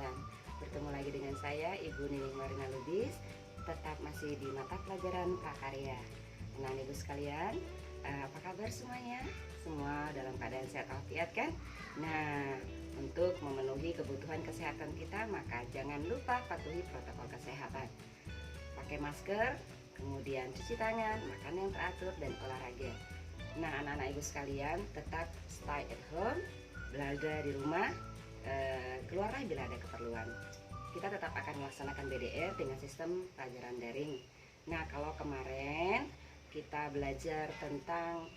sekalian, bertemu lagi dengan saya Ibu Nining Marina Lubis, tetap masih di mata pelajaran prakarya. Nah Ibu sekalian, apa kabar semuanya? Semua dalam keadaan sehat walafiat kan? Nah, untuk memenuhi kebutuhan kesehatan kita, maka jangan lupa patuhi protokol kesehatan. Pakai masker, kemudian cuci tangan, makan yang teratur, dan olahraga. Nah anak-anak Ibu sekalian, tetap stay at home, belajar di rumah, keluarlah bila ada keperluan. Kita tetap akan melaksanakan BDR dengan sistem pelajaran daring. Nah kalau kemarin kita belajar tentang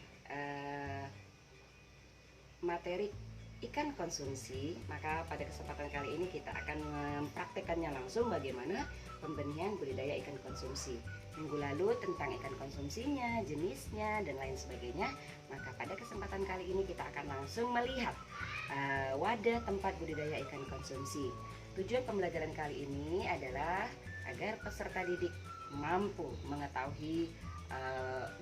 materi ikan konsumsi, maka pada kesempatan kali ini kita akan mempraktekannya langsung bagaimana pembenihan budidaya ikan konsumsi. Minggu lalu tentang ikan konsumsinya, jenisnya, dan lain sebagainya. Maka pada kesempatan kali ini kita akan langsung melihat wadah tempat budidaya ikan konsumsi. Tujuan pembelajaran kali ini adalah agar peserta didik mampu mengetahui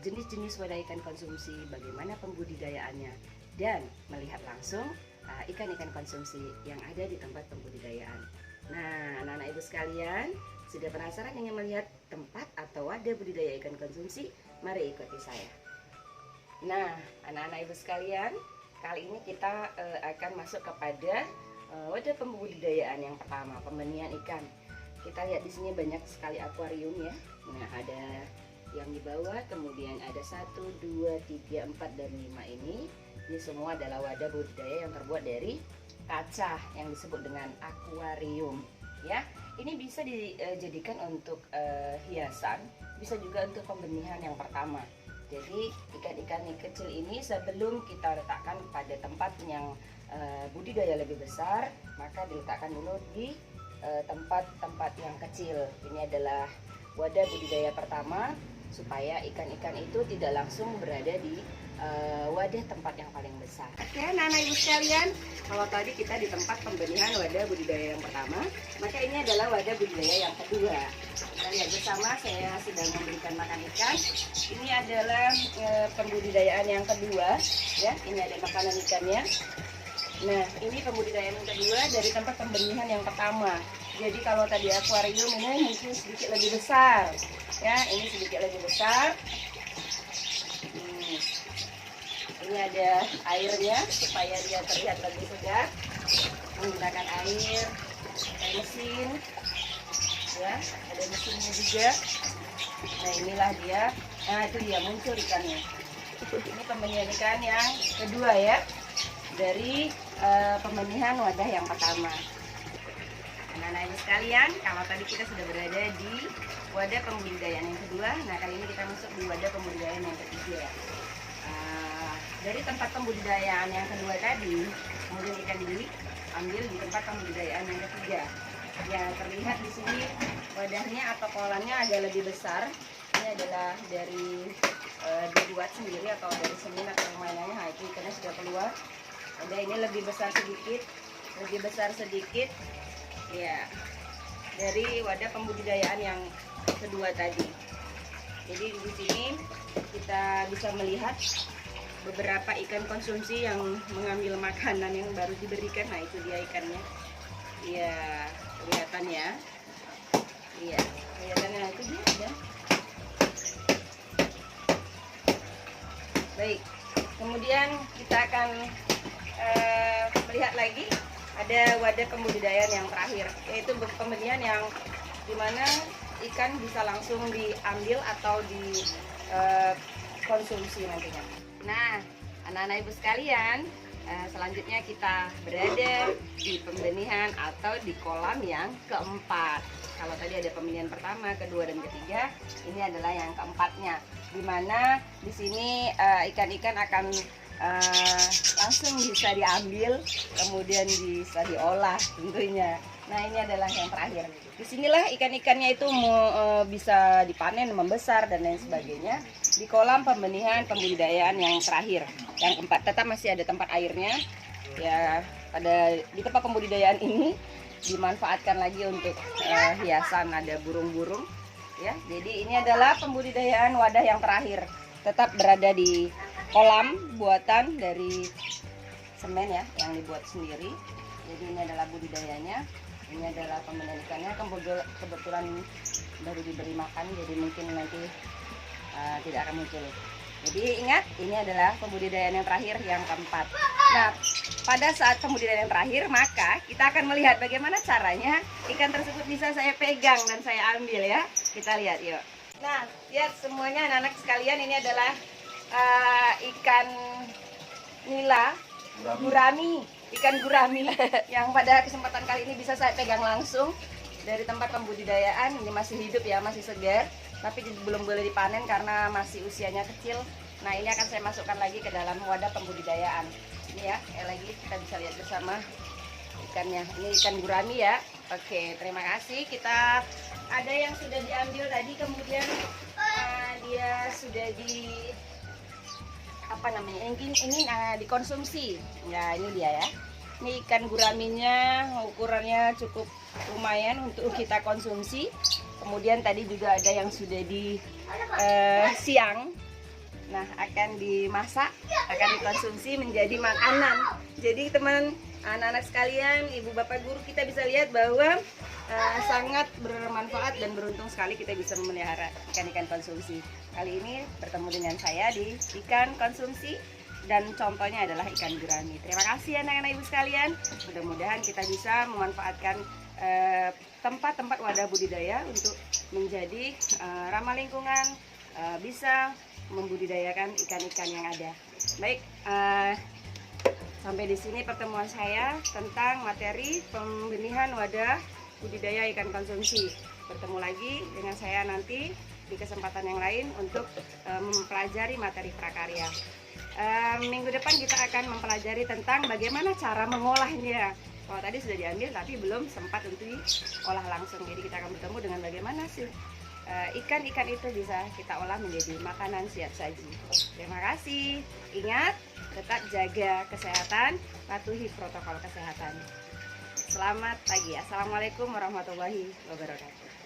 jenis-jenis wadah ikan konsumsi, bagaimana pembudidayaannya, dan melihat langsung ikan-ikan konsumsi yang ada di tempat pembudidayaan. Nah, anak-anak Ibu sekalian, sudah penasaran ingin melihat tempat atau wadah budidaya ikan konsumsi? Mari ikuti saya. Nah, anak-anak Ibu sekalian, kali ini kita akan masuk kepada wadah pembudidayaan yang pertama, pembenihan ikan. Kita lihat di sini banyak sekali akuarium ya. Nah, ada yang di bawah, kemudian ada 1, 2, 3, 4, dan 5 ini. Ini semua adalah wadah budidaya yang terbuat dari kaca yang disebut dengan akuarium ya. Ini bisa dijadikan untuk hiasan, bisa juga untuk pembenihan yang pertama. Jadi ikan-ikan yang kecil ini sebelum kita letakkan pada tempat yang budidaya lebih besar, maka diletakkan dulu di tempat-tempat yang kecil. Ini adalah wadah budidaya pertama, supaya ikan-ikan itu tidak langsung berada di wadah tempat yang paling besar. Oke anak-anak Ibu sekalian, kalau tadi kita di tempat pembenihan wadah budidaya yang pertama, maka ini adalah wadah budidaya yang kedua. Kita lihat bersama, saya sedang memberikan makan ikan. Ini adalah pembudidayaan yang kedua ya. Ini ada makanan ikannya. Nah ini pembudidayaan yang kedua dari tempat pembenihan yang pertama. Jadi kalau tadi akuarium ini mungkin sedikit lebih besar ya, ini sedikit lebih besar. Ini ada airnya supaya dia terlihat lebih segar, menggunakan air mesin ya, ada mesinnya juga. Nah inilah dia, nah itu dia muncul ikannya. Ini pembenihan ikan yang kedua ya, dari pembenihan wadah yang pertama. Anak-anak Ibu sekalian, kalau tadi kita sudah berada di wadah pembudidayaan yang kedua, nah kali ini kita masuk di wadah pembudidayaan yang ketiga. Dari tempat pembudidayaan yang kedua tadi, kemudian ikan diambil di tempat pembudidayaan yang ketiga. Ya terlihat di sini wadahnya atau kolamnya agak lebih besar. Ini adalah dari dibuat sendiri atau dari semen atau mainannya. Nah itu ikannya sudah keluar. Wadah ini lebih besar sedikit, ya dari wadah pembudidayaan yang kedua tadi. Jadi di sini kita bisa melihat beberapa ikan konsumsi yang mengambil makanan yang baru diberikan. Nah itu dia ikannya. Iya, kelihatan ya. Iya, kelihatannya. Nah, itu dia ya. Baik, kemudian kita akan melihat lagi ada wadah pembudidayaan yang terakhir, yaitu pembenihan yang dimana ikan bisa langsung diambil atau dikonsumsi nantinya. Nah, anak-anak Ibu sekalian, selanjutnya kita berada di pembenihan atau di kolam yang keempat. Kalau tadi ada pembenihan pertama, kedua, dan ketiga, ini adalah yang keempatnya, di mana di sini ikan-ikan akan langsung bisa diambil, kemudian bisa diolah tentunya. Nah ini adalah yang terakhir. Disinilah ikan-ikannya itu bisa dipanen, membesar, dan lain sebagainya. Di kolam pembenihan pembudidayaan yang terakhir, yang keempat, tetap masih ada tempat airnya ya. Di tempat pembudidayaan ini dimanfaatkan lagi untuk hiasan, ada burung-burung ya. Jadi ini adalah pembudidayaan wadah yang terakhir, tetap berada di kolam buatan dari semen ya, yang dibuat sendiri. Jadi ini adalah budidayanya. Ini adalah pembenihan ikannya, kebetulan baru diberi makan, jadi mungkin nanti tidak akan muncul. Jadi ingat, ini adalah pembudidayaan yang terakhir, yang keempat. Nah, pada saat pembudidayaan yang terakhir, maka kita akan melihat bagaimana caranya ikan tersebut bisa saya pegang dan saya ambil ya. Kita lihat yuk. Nah, lihat semuanya anak-anak sekalian, ini adalah ikan nila, gurami, ikan gurami yang pada kesempatan kali ini bisa saya pegang langsung dari tempat pembudidayaan. Ini masih hidup ya, masih segar, tapi belum boleh dipanen karena masih usianya kecil. Nah, ini akan saya masukkan lagi ke dalam wadah pembudidayaan. Ini ya, lagi kita bisa lihat bersama ikannya. Ini ikan gurami ya. Oke, terima kasih. Kita ada yang sudah diambil tadi, kemudian dia sudah dikonsumsi. Ya, ini dia ya. Ini ikan guraminya, ukurannya cukup lumayan untuk kita konsumsi. Kemudian tadi juga ada yang sudah siang. Nah, akan dimasak, akan dikonsumsi menjadi makanan. Jadi teman anak-anak sekalian, ibu bapak guru, kita bisa lihat bahwa sangat bermanfaat dan beruntung sekali kita bisa memelihara ikan-ikan konsumsi. Kali ini bertemu dengan saya di ikan konsumsi dan contohnya adalah ikan gurami. Terima kasih anak-anak ibu sekalian. Mudah-mudahan kita bisa memanfaatkan tempat-tempat wadah budidaya untuk menjadi ramah lingkungan, bisa membudidayakan ikan-ikan yang ada. Baik, sampai di sini pertemuan saya tentang materi pembenihan wadah budidaya ikan konsumsi. Bertemu lagi dengan saya nanti di kesempatan yang lain untuk mempelajari materi prakarya. Minggu depan kita akan mempelajari tentang bagaimana cara mengolahnya. Kalau tadi sudah diambil tapi belum sempat untuk diolah langsung. Jadi kita akan bertemu dengan bagaimana sih ikan-ikan itu bisa kita olah menjadi makanan siap saji. Terima kasih. Ingat, tetap jaga kesehatan, patuhi protokol kesehatan. Selamat pagi. Assalamualaikum warahmatullahi wabarakatuh.